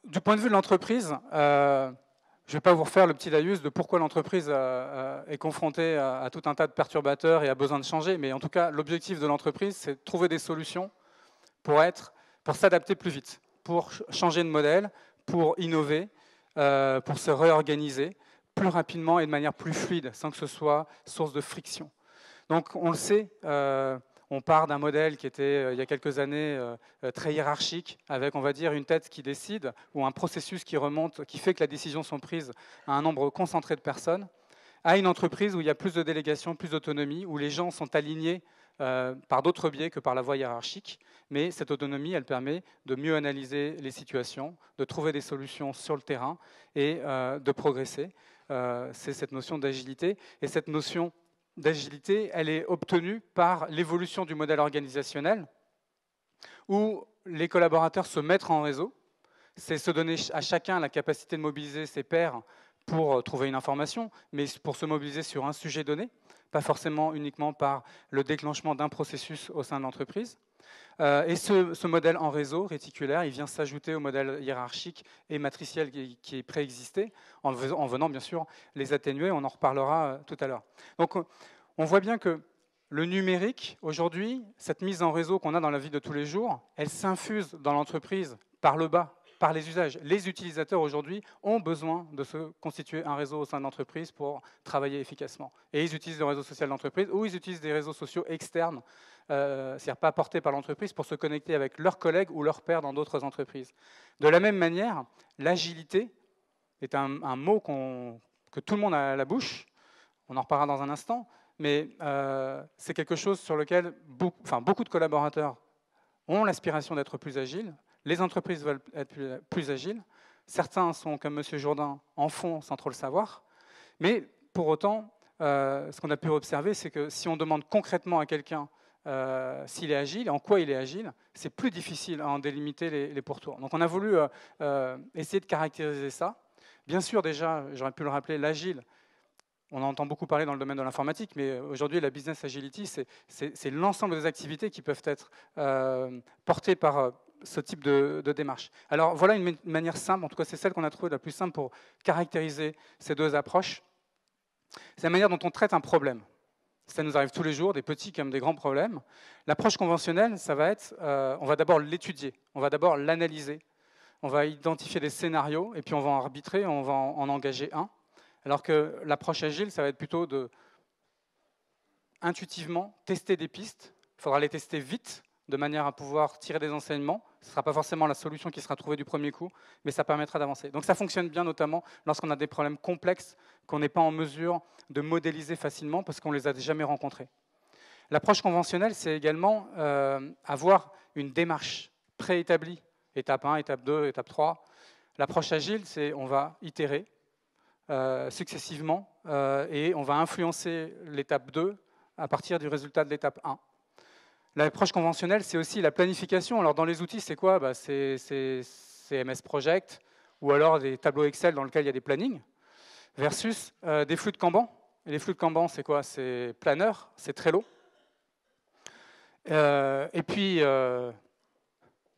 du point de vue de l'entreprise, je ne vais pas vous refaire le petit laïus de pourquoi l'entreprise est confrontée à tout un tas de perturbateurs et a besoin de changer, mais en tout cas, l'objectif de l'entreprise, c'est de trouver des solutions pour s'adapter plus vite, pour changer de modèle, pour innover, pour se réorganiser plus rapidement et de manière plus fluide, sans que ce soit source de friction. Donc on le sait, on part d'un modèle qui était, il y a quelques années, très hiérarchique, avec, on va dire, une tête qui décide, ou un processus qui remonte, qui fait que les décisions sont prises à un nombre concentré de personnes, à une entreprise où il y a plus de délégation, plus d'autonomie, où les gens sont alignés par d'autres biais que par la voie hiérarchique, mais cette autonomie, elle permet de mieux analyser les situations, de trouver des solutions sur le terrain et de progresser. C'est cette notion d'agilité. Et cette notion d'agilité, elle est obtenue par l'évolution du modèle organisationnel, où les collaborateurs se mettent en réseau. C'est se donner à chacun la capacité de mobiliser ses pairs pour trouver une information, mais pour se mobiliser sur un sujet donné, pas forcément uniquement par le déclenchement d'un processus au sein de l'entreprise. Et ce modèle en réseau réticulaire, il vient s'ajouter au modèle hiérarchique et matriciel qui préexistait, en venant bien sûr les atténuer, on en reparlera tout à l'heure. Donc on voit bien que le numérique, aujourd'hui, cette mise en réseau qu'on a dans la vie de tous les jours, elle s'infuse dans l'entreprise par le bas, par les usages. Les utilisateurs aujourd'hui ont besoin de se constituer un réseau au sein de l'entreprise pour travailler efficacement. Et ils utilisent le réseau social d'entreprise ou ils utilisent des réseaux sociaux externes, c'est-à-dire pas portés par l'entreprise, pour se connecter avec leurs collègues ou leurs pairs dans d'autres entreprises. De la même manière, l'agilité est un mot que tout le monde a à la bouche, on en reparlera dans un instant, mais c'est quelque chose sur lequel beaucoup de collaborateurs ont l'aspiration d'être plus agiles. Les entreprises veulent être plus agiles. Certains sont, comme M. Jourdain, en font sans trop le savoir. Mais pour autant, ce qu'on a pu observer, c'est que si on demande concrètement à quelqu'un s'il est agile, en quoi il est agile, c'est plus difficile à en délimiter les pourtours. Donc on a voulu essayer de caractériser ça. Bien sûr, déjà, j'aurais pu le rappeler, l'agile, on en entend beaucoup parler dans le domaine de l'informatique, mais aujourd'hui, la business agility, c'est l'ensemble des activités qui peuvent être portées par ce type de démarche. Alors voilà une manière simple, en tout cas c'est celle qu'on a trouvée la plus simple pour caractériser ces deux approches. C'est la manière dont on traite un problème. Ça nous arrive tous les jours, des petits comme des grands problèmes. L'approche conventionnelle, ça va être, on va d'abord l'étudier, on va d'abord l'analyser, on va identifier des scénarios, et puis on va en arbitrer, on va en engager un. Alors que l'approche agile, ça va être plutôt de intuitivement tester des pistes. Il faudra les tester vite, de manière à pouvoir tirer des enseignements. Ce ne sera pas forcément la solution qui sera trouvée du premier coup, mais ça permettra d'avancer. Donc ça fonctionne bien, notamment lorsqu'on a des problèmes complexes qu'on n'est pas en mesure de modéliser facilement parce qu'on ne les a jamais rencontrés. L'approche conventionnelle, c'est également avoir une démarche préétablie, étape 1, étape 2, étape 3. L'approche agile, c'est on va itérer successivement et on va influencer l'étape 2 à partir du résultat de l'étape 1. L'approche conventionnelle, c'est aussi la planification. Alors dans les outils, c'est quoi? C'est MS Project ou alors des tableaux Excel dans lesquels il y a des plannings versus des flux de Kanban. Et les flux de Kanban, c'est quoi? C'est Planner, c'est Trello. Et puis,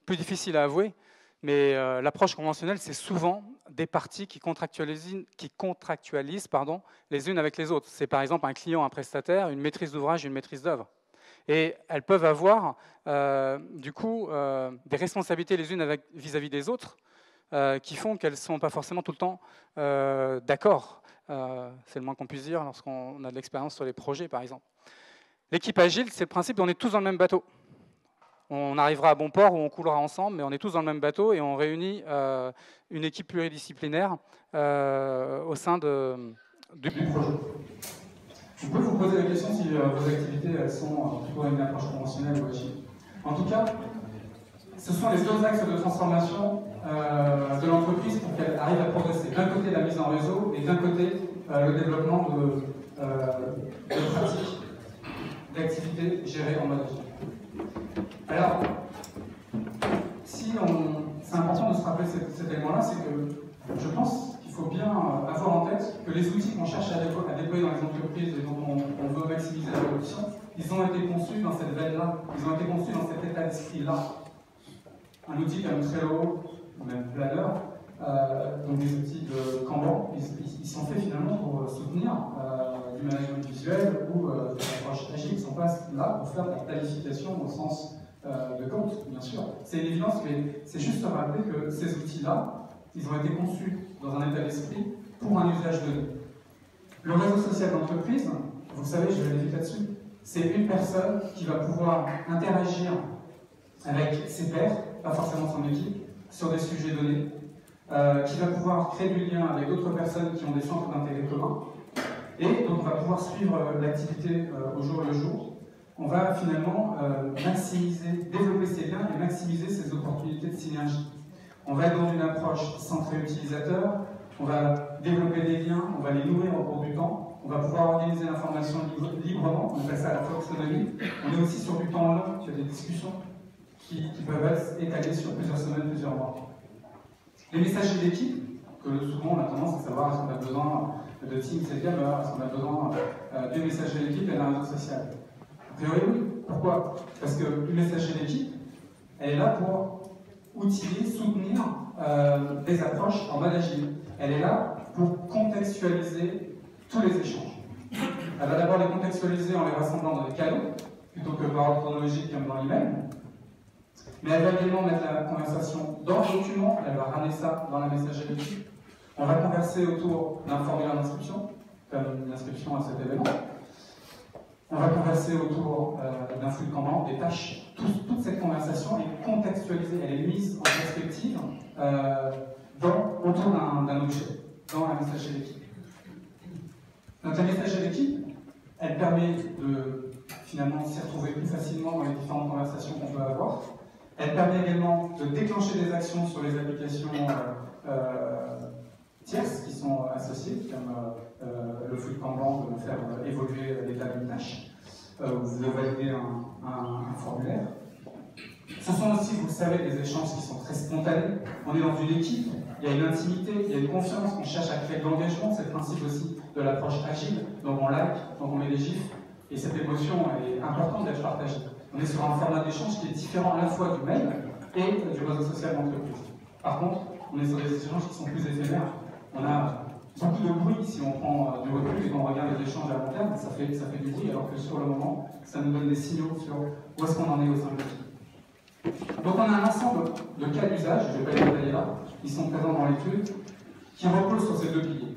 plus difficile à avouer, mais l'approche conventionnelle, c'est souvent des parties qui contractualisent les unes avec les autres. C'est par exemple un client, un prestataire, une maîtrise d'ouvrage, une maîtrise d'œuvre. Et elles peuvent avoir, du coup, des responsabilités les unes vis-à-vis des autres qui font qu'elles ne sont pas forcément tout le temps d'accord. C'est le moins qu'on puisse dire lorsqu'on a de l'expérience sur les projets, par exemple. L'équipe agile, c'est le principe on est tous dans le même bateau. On arrivera à bon port où on coulera ensemble, mais on est tous dans le même bateau et on réunit une équipe pluridisciplinaire au sein du projet. Je peux vous poser la question si vos activités elles sont plutôt une approche conventionnelle ou agile. En tout cas, ce sont les deux axes de transformation de l'entreprise pour qu'elle arrive à progresser. D'un côté, la mise en réseau et d'un côté, le développement de pratiques, d'activités gérées en mode agile. Alors, c'est important de se rappeler cet élément-là, c'est que je pense qu'il faut bien avoir en tête que les outils qu'on cherche à déployer dans les entreprises et dont on veut maximiser la production, ils ont été conçus dans cette veine-là, ils ont été conçus dans cet état d'esprit-là. Un outil comme Trello, ou même Planner, donc des outils de Kanban, ils sont faits finalement pour soutenir du management visuel ou des approches agiles. Ils ne sont pas là pour faire de la planification au sens de compte, bien sûr. C'est une évidence, mais c'est juste rappeler que ces outils-là, ils ont été conçus dans un état d'esprit pour un usage donné. Le réseau social d'entreprise, vous savez, je vais dire là-dessus, c'est une personne qui va pouvoir interagir avec ses pairs, pas forcément son équipe, sur des sujets donnés, qui va pouvoir créer du lien avec d'autres personnes qui ont des centres d'intérêt communs, et donc on va pouvoir suivre l'activité au jour le jour. On va finalement maximiser, développer ces liens et maximiser ces opportunités de synergie. On va être dans une approche centrée utilisateur, on va développer des liens, on va les nourrir au cours du temps, on va pouvoir organiser l'information librement, on appelle ça la taxonomie. On est aussi sur du temps long, sur des discussions qui peuvent être étalées sur plusieurs semaines, plusieurs mois. Les messages d'équipe, que souvent on a tendance à savoir est-ce qu'on a besoin de Teams et Yammer, est-ce qu'on a besoin du messager d'équipe et d'un réseau social. A priori oui. Pourquoi? Parce que le messager d'équipe, elle est là pour outiller, soutenir des approches en mode agile. Elle est là pour contextualiser tous les échanges. Elle va d'abord les contextualiser en les rassemblant dans des canaux, plutôt que par ordre chronologique comme dans l'email. Mais elle va également mettre la conversation dans le document, elle va ramener ça dans la messagerie d'équipe. On va converser autour d'un formulaire d'inscription, comme l'inscription à cet événement. On va converser autour d'un flux de Kanban, des tâches. Toute cette conversation est contextualisée, elle est mise en perspective autour d'un objet, dans la messagerie d'équipe. Donc la messagerie d'équipe, elle permet de finalement s'y retrouver plus facilement dans les différentes conversations qu'on peut avoir. Elle permet également de déclencher des actions sur les applications tierces qui sont associées, comme le flux de Kanban, de faire évoluer l'état d'une tâche, ou de valider un formulaire. Ce sont aussi, vous le savez, des échanges qui sont très spontanés. On est dans une équipe, il y a une intimité, il y a une confiance, on cherche à créer de l'engagement, c'est le principe aussi de l'approche agile, donc on like, donc on met des gifs, et cette émotion est importante d'être partagée. On est sur un format d'échange qui est différent à la fois du mail et du réseau social d'entreprise. Par contre, on est sur des échanges qui sont plus éphémères. On a beaucoup de bruit si on prend du recul et qu'on regarde les échanges à long terme, ça fait du bruit, alors que sur le moment, ça nous donne des signaux sur où est-ce qu'on en est au sein de l'équipe. Donc on a un ensemble de cas d'usage, je ne vais pas les détailler là, qui sont présents dans l'étude, qui reposent sur ces deux piliers.